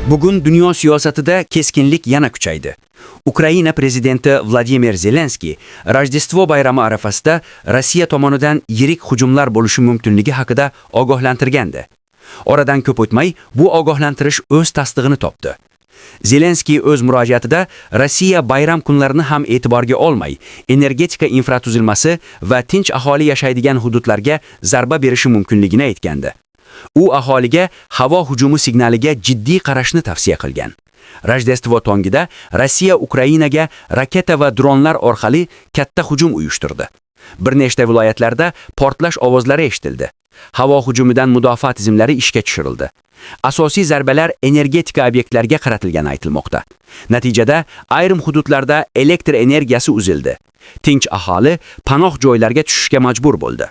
Bugun dunyo siyosatida keskinlik yana kuchaydi. Ukraina prezidenti Vladimir Zelenskiy Rojdestvo bayrami arafasida Rossiya tomonidan yirik hujumlar bo'lishi mumkinligi haqida ogohlantirgandi. Oradan ko'p o'tmay bu ogohlantirish o'z tasdig'ini topdi. Zelenskiy o'z murojaatida Rossiya bayram kunlarini ham e'tiborga olmay, energetika infratuzilmasi va tinch aholi yashaydigan hududlarga zarba berishi mumkinligini aytgandi. U aholiga havo hujumi signaliga jiddiy qarashni tavsiya qilgan. Rojdestvo tongida Rossiya Ukrainaga raketa va dronlar orqali katta hujum uyushtirdi. Bir nechta viloyatlarda portlash ovozlari eshitildi. Havo hujumidan mudofaa tizimlari ishga tushirildi. Asosiy zarbalar energetika obyektlariga qaratilgani aytilmoqda. Natijada ayrim hududlarda elektr energiyasi uzildi. Tinch aholi panoh joylarga tushishga majbur bo'ldi.